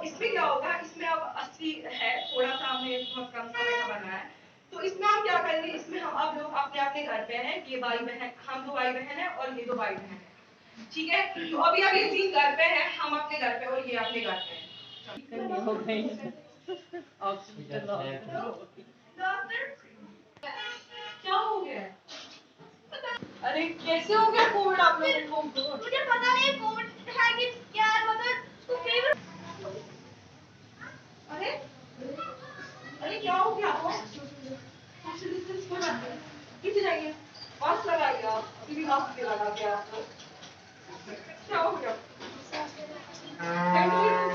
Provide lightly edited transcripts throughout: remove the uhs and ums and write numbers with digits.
इसमें क्या होगा, इसमें अब 80 है, थोड़ा सा हमने बहुत कम समय का बनाया है। तो इसमें हम क्या करेंगे, इसमें हम अब लोग अपने अपने घर पे हैं, ये भाई बहन, हम 2 भाई बहन हैं और ये 2 भाई बहन हैं, ठीक है। तो अभी अब ये 3 घर पे हैं, हम अपने घर पे और ये अपने घर पे हैं। हो गई क्या हो गया? अरे कैसे हो गया कोविड आप लोगों को? मुझे पता नहीं कोविड है कि क्या है, मतलब तो फेवर। अरे अरे क्या हो गया आपको? सोशल डिस्टेंस हो जाते हैं, पीछे जाइए, मास्क लगाइए, आप अभी भी मास्क नहीं लगा के आपको क्या हो गया?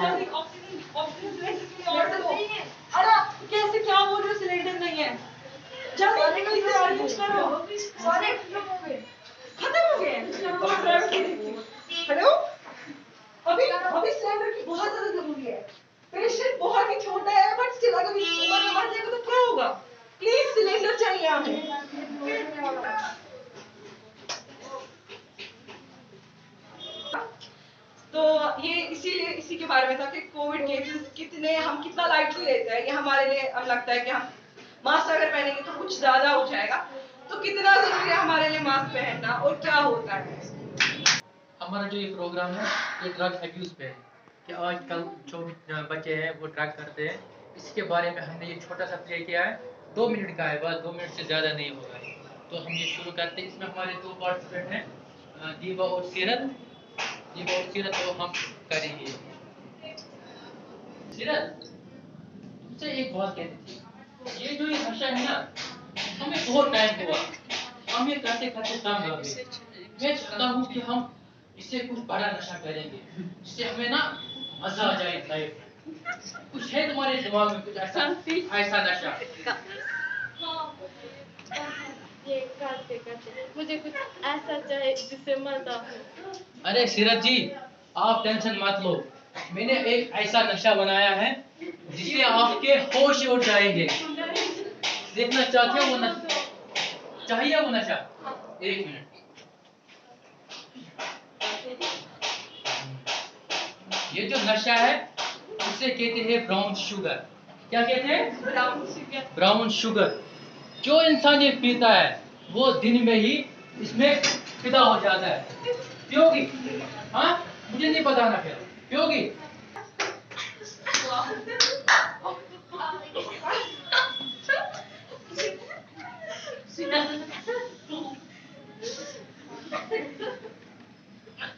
जल्दी ऑक्सीजन ऑक्सीजन सिलेंडर के लिए ऑर्डर दो। अरे कैसे, क्या बोल रहे हो, सिलेंडर नहीं है, जल्दी जल्दी से अरेंज करो। सारे खत्म हो गए। हेलो, अभी अभी सिलेंडर की बहुत ज्यादा जरूरी है, पेशेंट बहुत ही छोटा है, बट स्टिल अगर इस उम्र में मर जाएगा तो क्या होगा? प्लीज सिलेंडर चाहिए हमें। तो ये इसीलिए इसी के बारे में था कि कोविड केसेस कितने, हम कितना लाइटली लेते हैं, ये हमारे लिए अब लगता है कि हम मास्क अगर पहनेंगे तो कुछ ज्यादा हो जाएगा, तो कितना जरूरी है हमारे लिए मास्क पहनना और क्या होता है। हमारा जो ये प्रोग्राम है ये ड्रग एब्यूज पे है कि आजकल जो बच्चे हैं वो ड्रग करते हैं, इसके बारे में हमने ये छोटा सा प्ले किया है, 2 मिनट का है, बस 2 मिनट से ज़्यादा नहीं होगा। तो हम ये शुरू करते हैं। इसमें हमारे 2 पार्टिसिपेंट हैं, दीवा और सीरत। दीवा और सीरत तो हम करेंगे। सीरत, तुमसे एक बात कहनी थी, ये जो ये नशा है ना, हमें बहुत टाइम हुआ, हम ये करते करते तंग आ गए। मैं चाहता हूँ कि हम इससे कुछ बड़ा नशा करेंगे, जिससे हमें ना मजा आ जाए लाइफ में। कुछ है तुम्हारे दिमाग में कुछ ऐसा ऐसा नशा? ये करते करते मुझे कुछ ऐसा चाहिए जिससे मजा हो। अरे सीरत जी, आप टेंशन मत लो, मैंने एक ऐसा नशा बनाया है जिससे आपके होश उड़ जाएंगे। देखना चाहते हो वो नशा? चाहिए वो नशा? 1 मिनट। ये जो नशा है उसे कहते हैं ब्राउन शुगर। क्या कहते हैं? Brown sugar. Brown sugar. जो इंसान ये पीता है वो दिन में ही इसमें फिदा हो जाता है। पियोगी? हाँ, मुझे नहीं बताना फिर। पियोगी?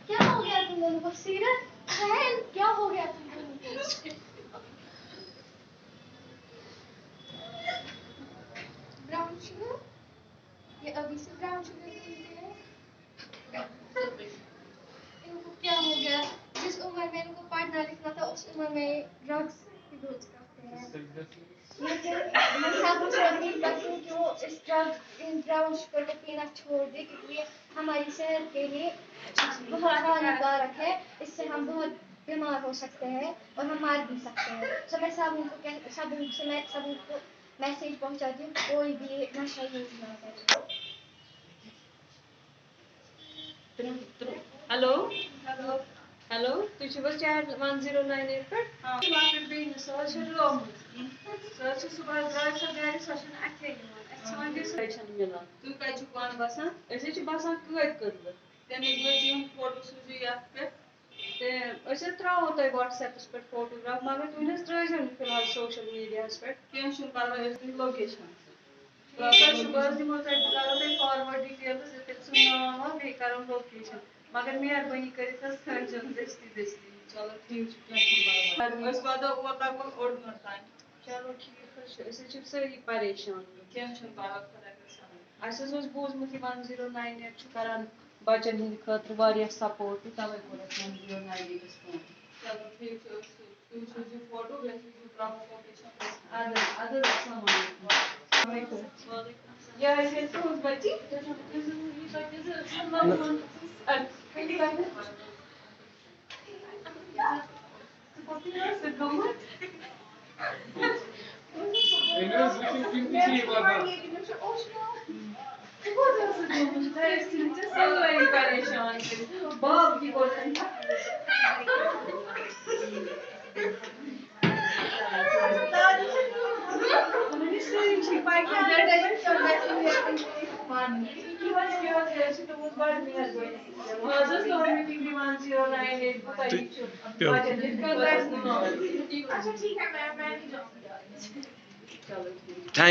क्या हो गया तुम दोनों को? सीरत बहन, क्या हो गया तुम दोनों को? Brown sugar? ये अभी से ब्राउन शुगर पीते हैं? इनको क्या हो गया? जिस उम्र में इनको पढ़ना लिखना था उस उम्र में ड्रग्स यूज करते हैं। मैं सबसे अपील करती हूँ कि वो इस ब्राउन शुगर को पीना छोड़ दे, क्योंकि ये हमारी सेहत के लिए बहुत हानिकारक है। इससे हम बहुत बीमार हो सकते हैं और हम मार भी सकते हैं। तो मैं सबको मैसेज पहुँचाती हूँ, कोई भी नशा यूज ना करे। हेलो हेलो, तुझ चैट 1098 पे सर्च सुबह मिलान तु कत पान बसान अस बसान कत कर तमें फोटो सूझो ये पे त्रो तुम व्हाट्सएपस पे फोटोग्राफ, मगर तुम त्रो फिलहाल सोशल मीडिया पे कह पर्वा लोकेशन बस दिमो करो तुम फॉरवर्ड डिटेल्स नाम बे करो लोकेशन, मगर मेहरबानी कर दस्ती दस्ती। चलो ठीक वादो ओत लगभग ओड घंट तान। चलो ठीक सारी परेशान कह बूझमुत 1098 करान बचन हंद खतर सपोर्ट, तवे कोर 1098 फोन। चलो ठीक तुम सूझो फोटो लोकेशन। अद या बच्ची परेशान बाप की Thank